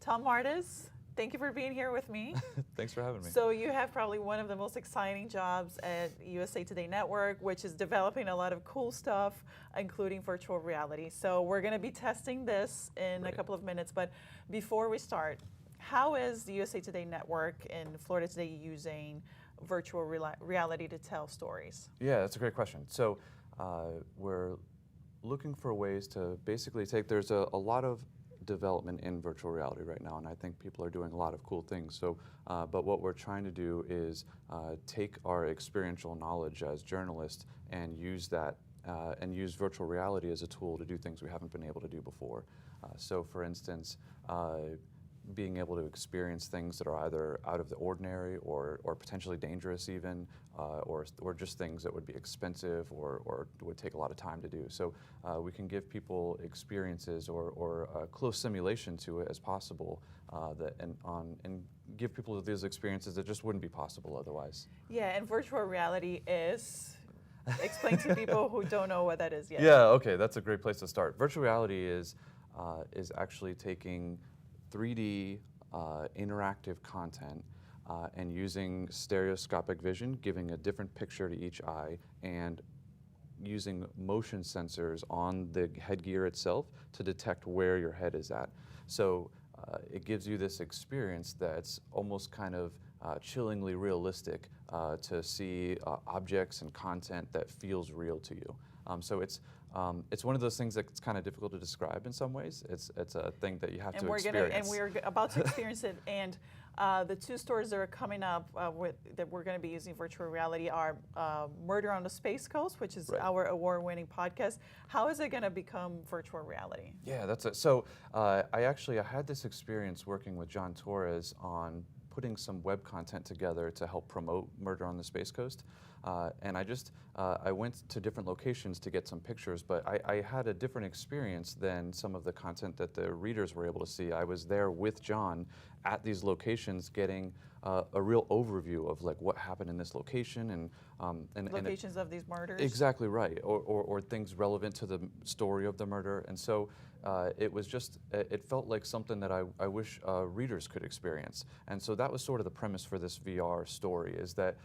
Tom Mardis, thank you for being here with me. Thanks for having me. So you have probably one of the most exciting jobs at USA Today Network, which is developing a lot of cool stuff, including virtual reality. So we're going to be testing this in a couple of minutes. But before we start, how is the USA Today Network and Florida Today using virtual reality to tell stories? Yeah, that's a great question. So we're looking for ways to basically there's a lot of development in virtual reality right now, and I think people are doing a lot of cool things. So, but what we're trying to do is take our experiential knowledge as journalists and use that and use virtual reality as a tool to do things we haven't been able to do before. So, for instance, being able to experience things that are either out of the ordinary or potentially dangerous even, or just things that would be expensive or would take a lot of time to do. So we can give people experiences or a close simulation to it as possible and give people these experiences that just wouldn't be possible otherwise. Yeah, and virtual reality is, explain to people who don't know what that is yet. Yeah, okay, that's a great place to start. Virtual reality is actually taking 3D interactive content and using stereoscopic vision, giving a different picture to each eye, and using motion sensors on the headgear itself to detect where your head is at. So it gives you this experience that's almost kind of chillingly realistic to see objects and content that feels real to you. So it's one of those things that's kind of difficult to describe in some ways. It's a thing that you have to experience. We're about to experience it. And the two stories that are coming up that we're going to be using virtual reality are Murder on the Space Coast, which is our award-winning podcast. How is it going to become virtual reality? Yeah, that's it. So I had this experience working with John Torres on putting some web content together to help promote Murder on the Space Coast. And I went to different locations to get some pictures, but I had a different experience than some of the content that the readers were able to see. I was there with John at these locations getting a real overview of like what happened in this location and locations of these murders? Exactly right, or things relevant to the story of the murder. And so it was just, it felt like something that I wish readers could experience. And so that was sort of the premise for this VR story, is that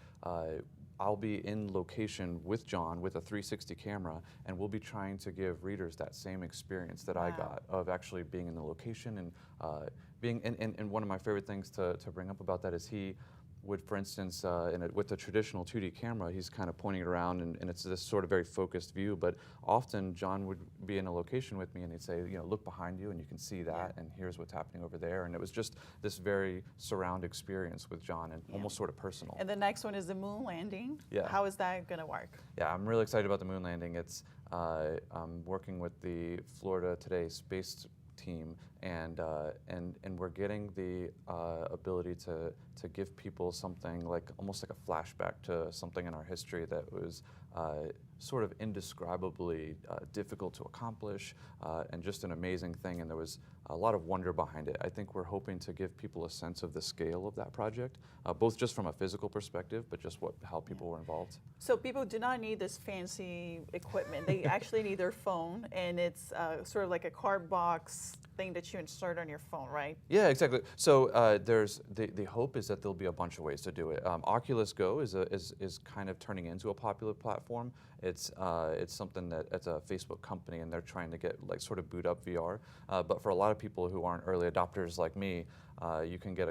I'll be in location with John with a 360 camera, and we'll be trying to give readers that same experience that I got of actually being in the location and and one of my favorite things to bring up about that is he would, for instance, with the traditional 2D camera, he's kind of pointing it around, and it's this sort of very focused view. But often, John would be in a location with me, and he'd say, look behind you, and you can see that, and here's what's happening over there. And it was just this very surround experience with John, and almost sort of personal. And the next one is the moon landing. Yeah. How is that going to work? Yeah, I'm really excited about the moon landing. I'm working with the Florida Today space team, and we're getting the ability to give people something like almost like a flashback to something in our history that was sort of indescribably difficult to accomplish, and just an amazing thing, and there was a lot of wonder behind it. I think we're hoping to give people a sense of the scale of that project, both just from a physical perspective, but just how people were involved. So people do not need this fancy equipment. They actually need their phone, and it's sort of like a card box thing that you insert on your phone, right? Yeah, exactly. So there's the hope is that there'll be a bunch of ways to do it. Oculus Go is kind of turning into a popular platform. It's something that it's a Facebook company, and they're trying to get like sort of boot up VR. But for a lot of people who aren't early adopters like me, you can get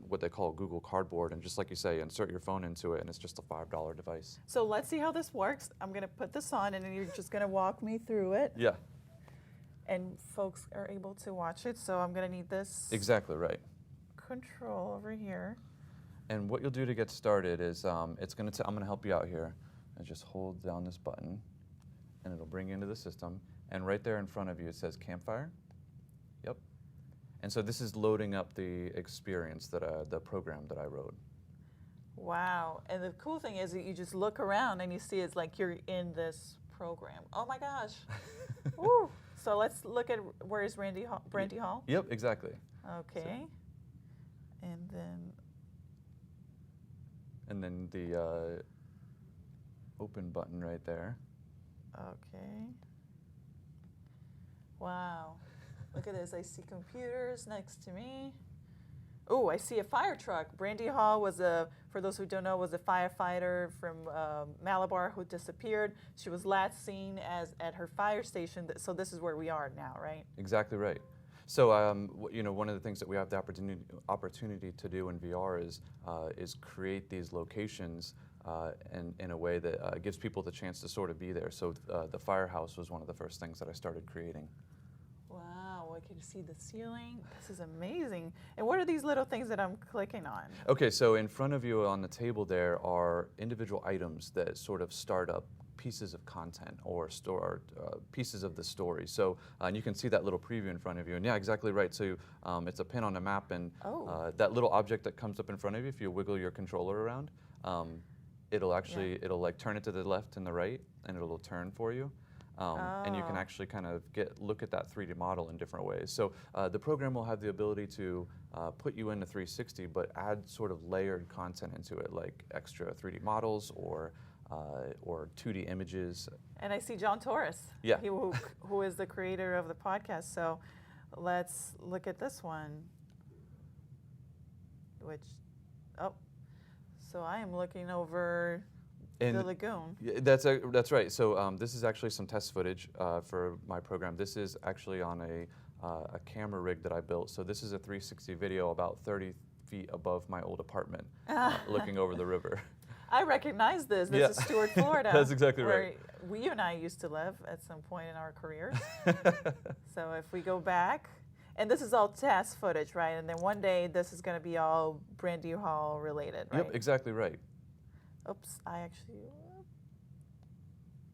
what they call a Google Cardboard, and just like you say, insert your phone into it, and it's just a $5 device. So let's see how this works. I'm going to put this on, and then you're just going to walk me through it. Yeah. And folks are able to watch it, so I'm going to need this. Exactly right. Control over here. And what you'll do to get started is I'm going to help you out here. And just hold down this button, and it'll bring you into the system. And right there in front of you, it says Campfire. Yep. And so this is loading up the experience the program that I wrote. Wow. And the cool thing is that you just look around and you see it's like you're in this program. Oh my gosh. Woo. So let's look at where is Brandy Hall? Yep, exactly. Okay. So. And then the open button right there. Okay. Wow. Look at this. I see computers next to me. Oh, I see a fire truck. Brandy Hall was for those who don't know, was a firefighter from Malabar who disappeared. She was last seen at her fire station. So this is where we are now, right? Exactly right. So, one of the things that we have the opportunity to do in VR is create these locations in a way that gives people the chance to sort of be there. So the firehouse was one of the first things that I started creating. Wow, I can see the ceiling. This is amazing. And what are these little things that I'm clicking on? Okay, so in front of you on the table there are individual items that sort of start up pieces of content or pieces of the story. So and you can see that little preview in front of you. And yeah, exactly right. So it's a pin on a map, and that little object that comes up in front of you, if you wiggle your controller around, it'll like turn it to the left and the right, and it'll turn for you. And you can actually kind of look at that 3D model in different ways. So the program will have the ability to put you into 360, but add sort of layered content into it, like extra 3D models or 2D images. And I see John Torres, yeah, who is the creator of the podcast. So let's look at this one. So I am looking over the lagoon. That's right. So this is actually some test footage for my program. This is actually on a camera rig that I built. So this is a 360 video about 30 feet above my old apartment, looking over the river. I recognize this. This is Stuart, Florida. That's exactly right. Where you and I used to live at some point in our careers. So if we go back, and this is all test footage, right? And then one day this is going to be all Brandy Hall related, right? Yep, exactly right. Oops, I actually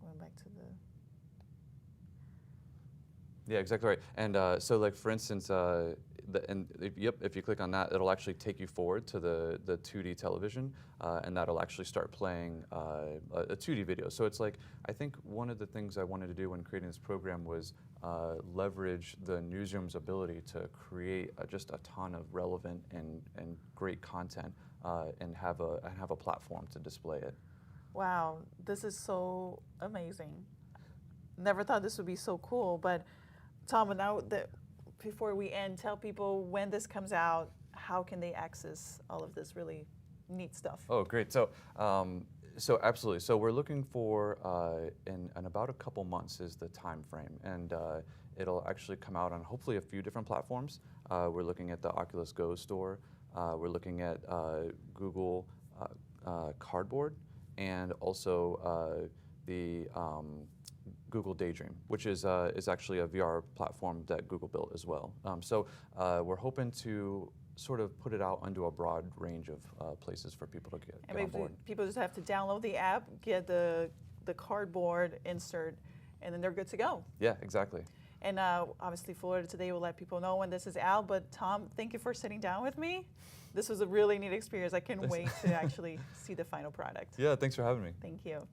went back to the... Yeah, exactly right. And so like for instance, if you click on that, it'll actually take you forward to the 2D television, and that'll actually start playing a 2D video. So it's like, I think one of the things I wanted to do when creating this program was leverage the newsroom's ability to create just a ton of relevant and great content, and have a platform to display it. Wow, this is so amazing. Never thought this would be so cool, but Tom, now that before we end, tell people when this comes out, how can they access all of this really neat stuff? Oh, great. So absolutely. So we're looking for, in about a couple months is the time frame, and it'll actually come out on hopefully a few different platforms. We're looking at the Oculus Go store. We're looking at Google Cardboard, and also the Google Daydream, which is actually a VR platform that Google built as well. So we're hoping to sort of put it out onto a broad range of places for people to get on board. People just have to download the app, get the cardboard insert, and then they're good to go. Yeah, exactly. And obviously Florida Today will let people know when this is out, but Tom, thank you for sitting down with me. This was a really neat experience. I can't wait to actually see the final product. Yeah, thanks for having me. Thank you.